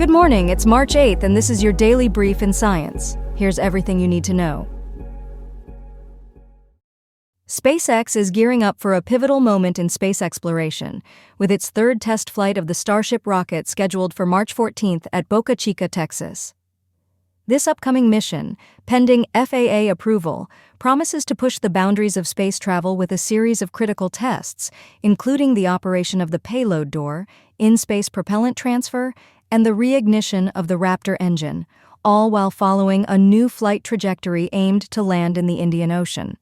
Good morning, it's March 8th, and this is your daily brief in science. Here's everything you need to know. SpaceX is gearing up for a pivotal moment in space exploration, with its third test flight of the Starship rocket scheduled for March 14th at Boca Chica, Texas. This upcoming mission, pending FAA approval, promises to push the boundaries of space travel with a series of critical tests, including the operation of the payload door, in-space propellant transfer, and the reignition of the Raptor engine, all while following a new flight trajectory aimed to land in the Indian Ocean.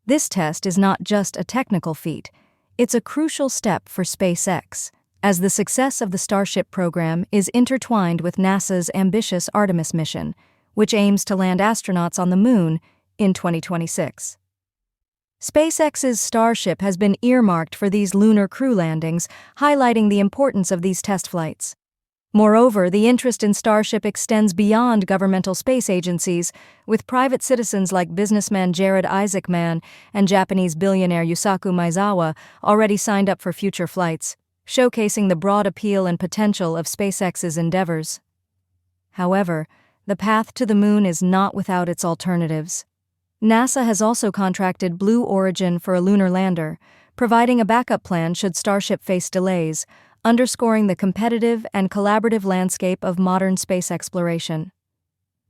This test is not just a technical feat, it's a crucial step for SpaceX, as the success of the Starship program is intertwined with NASA's ambitious Artemis mission, which aims to land astronauts on the Moon in 2026. SpaceX's Starship has been earmarked for these lunar crew landings, highlighting the importance of these test flights. Moreover, the interest in Starship extends beyond governmental space agencies, with private citizens like businessman Jared Isaacman and Japanese billionaire Yusaku Maezawa already signed up for future flights, showcasing the broad appeal and potential of SpaceX's endeavors. However, the path to the Moon is not without its alternatives. NASA has also contracted Blue Origin for a lunar lander, providing a backup plan should Starship face delays, underscoring the competitive and collaborative landscape of modern space exploration.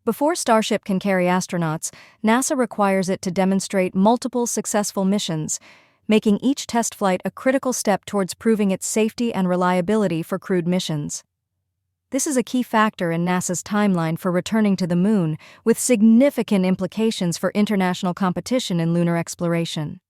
Before Starship can carry astronauts, NASA requires it to demonstrate multiple successful missions, making each test flight a critical step towards proving its safety and reliability for crewed missions. This is a key factor in NASA's timeline for returning to the Moon, with significant implications for international competition in lunar exploration.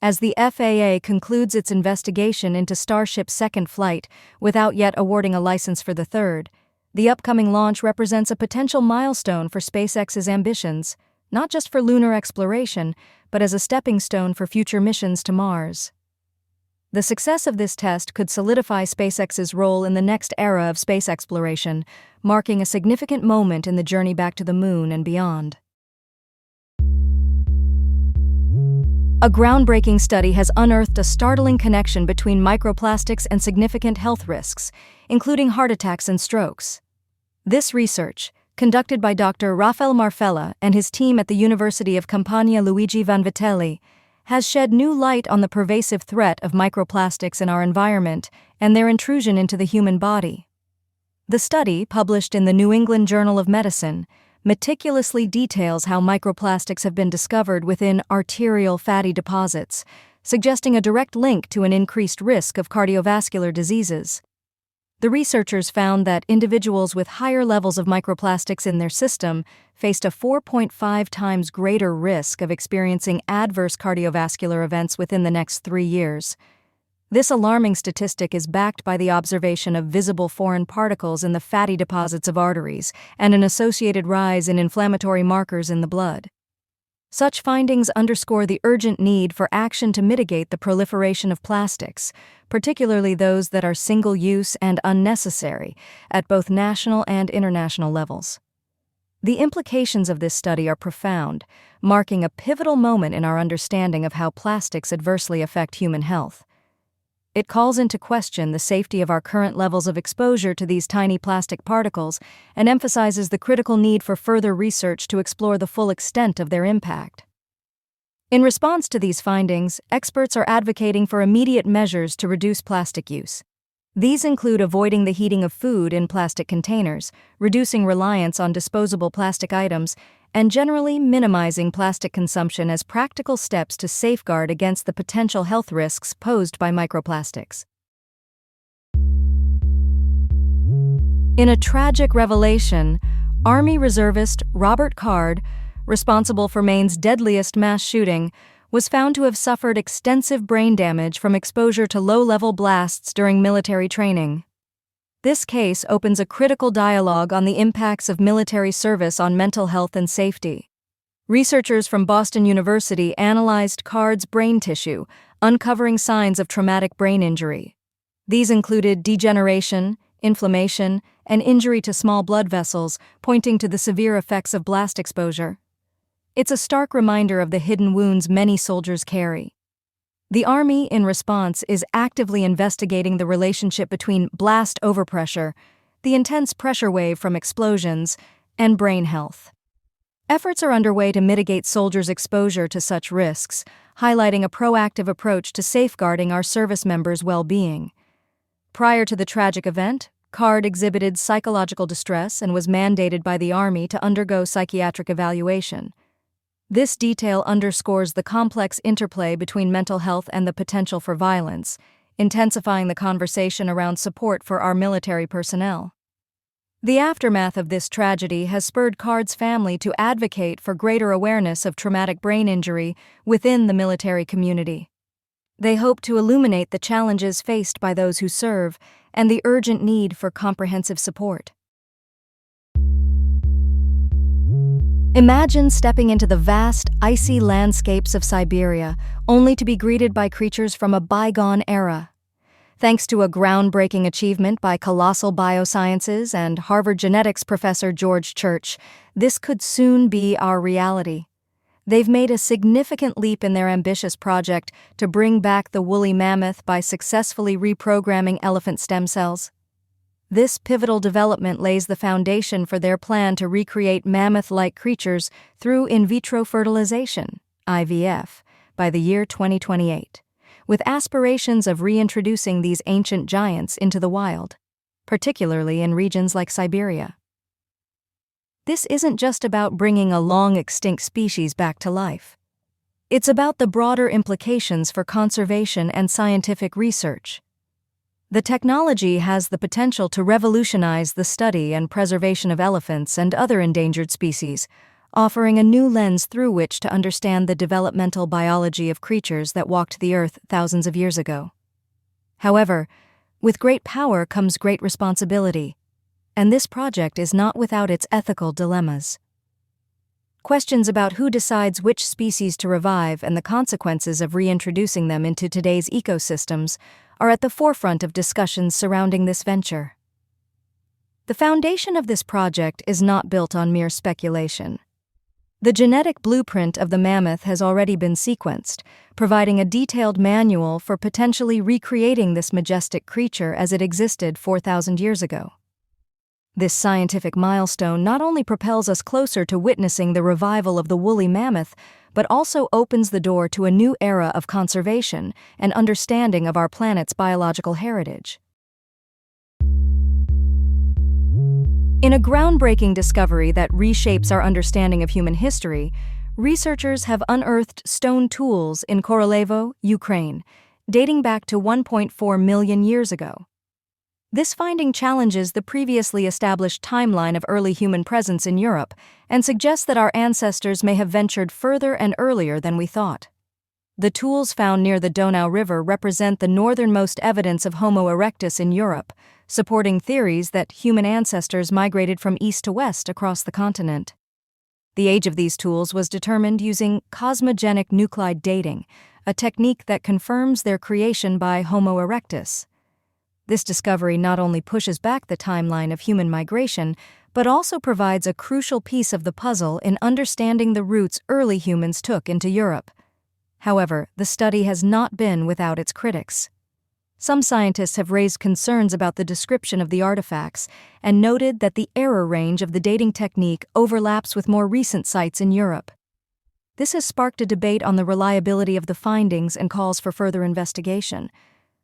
As the FAA concludes its investigation into Starship's second flight without yet awarding a license for the third, the upcoming launch represents a potential milestone for SpaceX's ambitions, not just for lunar exploration, but as a stepping stone for future missions to Mars. The success of this test could solidify SpaceX's role in the next era of space exploration, marking a significant moment in the journey back to the Moon and beyond. A groundbreaking study has unearthed a startling connection between microplastics and significant health risks, including heart attacks and strokes. This research, conducted by Dr. Rafael Marfella and his team at the University of Campania Luigi Vanvitelli, has shed new light on the pervasive threat of microplastics in our environment and their intrusion into the human body. The study, published in the New England Journal of Medicine, meticulously details how microplastics have been discovered within arterial fatty deposits, suggesting a direct link to an increased risk of cardiovascular diseases. The researchers found that individuals with higher levels of microplastics in their system faced a 4.5 times greater risk of experiencing adverse cardiovascular events within the next 3 years. This alarming statistic is backed by the observation of visible foreign particles in the fatty deposits of arteries and an associated rise in inflammatory markers in the blood. Such findings underscore the urgent need for action to mitigate the proliferation of plastics, particularly those that are single-use and unnecessary, at both national and international levels. The implications of this study are profound, marking a pivotal moment in our understanding of how plastics adversely affect human health. It calls into question the safety of our current levels of exposure to these tiny plastic particles and emphasizes the critical need for further research to explore the full extent of their impact. In response to these findings, experts are advocating for immediate measures to reduce plastic use. These include avoiding the heating of food in plastic containers, reducing reliance on disposable plastic items, and generally minimizing plastic consumption as practical steps to safeguard against the potential health risks posed by microplastics. In a tragic revelation, Army reservist Robert Card, responsible for Maine's deadliest mass shooting, was found to have suffered extensive brain damage from exposure to low-level blasts during military training. This case opens a critical dialogue on the impacts of military service on mental health and safety. Researchers from Boston University analyzed Card's brain tissue, uncovering signs of traumatic brain injury. These included degeneration, inflammation, and injury to small blood vessels, pointing to the severe effects of blast exposure. It's a stark reminder of the hidden wounds many soldiers carry. The Army, in response, is actively investigating the relationship between blast overpressure, the intense pressure wave from explosions, and brain health. Efforts are underway to mitigate soldiers' exposure to such risks, highlighting a proactive approach to safeguarding our service members' well-being. Prior to the tragic event, Card exhibited psychological distress and was mandated by the Army to undergo psychiatric evaluation. This detail underscores the complex interplay between mental health and the potential for violence, intensifying the conversation around support for our military personnel. The aftermath of this tragedy has spurred Card's family to advocate for greater awareness of traumatic brain injury within the military community. They hope to illuminate the challenges faced by those who serve and the urgent need for comprehensive support. Imagine stepping into the vast, icy landscapes of Siberia, only to be greeted by creatures from a bygone era. Thanks to a groundbreaking achievement by Colossal Biosciences and Harvard genetics professor George Church, this could soon be our reality. They've made a significant leap in their ambitious project to bring back the woolly mammoth by successfully reprogramming elephant stem cells. This pivotal development lays the foundation for their plan to recreate mammoth-like creatures through in vitro fertilization, IVF, by the year 2028, with aspirations of reintroducing these ancient giants into the wild, particularly in regions like Siberia. This isn't just about bringing a long-extinct species back to life. It's about the broader implications for conservation and scientific research. The technology has the potential to revolutionize the study and preservation of elephants and other endangered species, offering a new lens through which to understand the developmental biology of creatures that walked the earth thousands of years ago. However, with great power comes great responsibility, and this project is not without its ethical dilemmas. Questions about who decides which species to revive and the consequences of reintroducing them into today's ecosystems are at the forefront of discussions surrounding this venture. The foundation of this project is not built on mere speculation. The genetic blueprint of the mammoth has already been sequenced, providing a detailed manual for potentially recreating this majestic creature as it existed 4,000 years ago. This scientific milestone not only propels us closer to witnessing the revival of the woolly mammoth, but also opens the door to a new era of conservation and understanding of our planet's biological heritage. In a groundbreaking discovery that reshapes our understanding of human history, researchers have unearthed stone tools in Korolevo, Ukraine, dating back to 1.4 million years ago. This finding challenges the previously established timeline of early human presence in Europe and suggests that our ancestors may have ventured further and earlier than we thought. The tools found near the Donau River represent the northernmost evidence of Homo erectus in Europe, supporting theories that human ancestors migrated from east to west across the continent. The age of these tools was determined using cosmogenic nuclide dating, a technique that confirms their creation by Homo erectus. This discovery not only pushes back the timeline of human migration, but also provides a crucial piece of the puzzle in understanding the routes early humans took into Europe. However, the study has not been without its critics. Some scientists have raised concerns about the description of the artifacts and noted that the error range of the dating technique overlaps with more recent sites in Europe. This has sparked a debate on the reliability of the findings and calls for further investigation.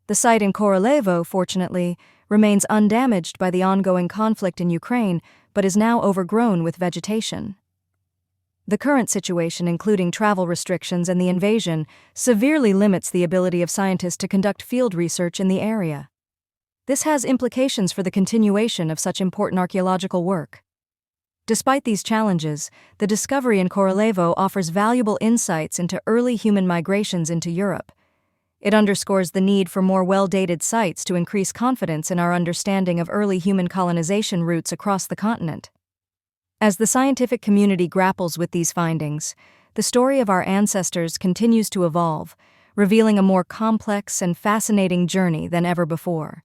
The site in Korolevo, fortunately, remains undamaged by the ongoing conflict in Ukraine, but is now overgrown with vegetation. The current situation, including travel restrictions and the invasion, severely limits the ability of scientists to conduct field research in the area. This has implications for the continuation of such important archaeological work. Despite these challenges, the discovery in Korolevo offers valuable insights into early human migrations into Europe. It underscores the need for more well-dated sites to increase confidence in our understanding of early human colonization routes across the continent. As the scientific community grapples with these findings, the story of our ancestors continues to evolve, revealing a more complex and fascinating journey than ever before.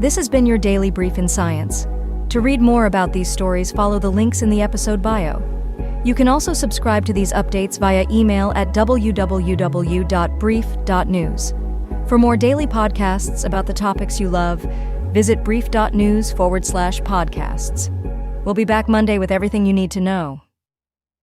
This has been your Daily Brief in Science. To read more about these stories, follow the links in the episode bio. You can also subscribe to these updates via email at www.brief.news. For more daily podcasts about the topics you love, visit brief.news/podcasts. We'll be back Monday with everything you need to know.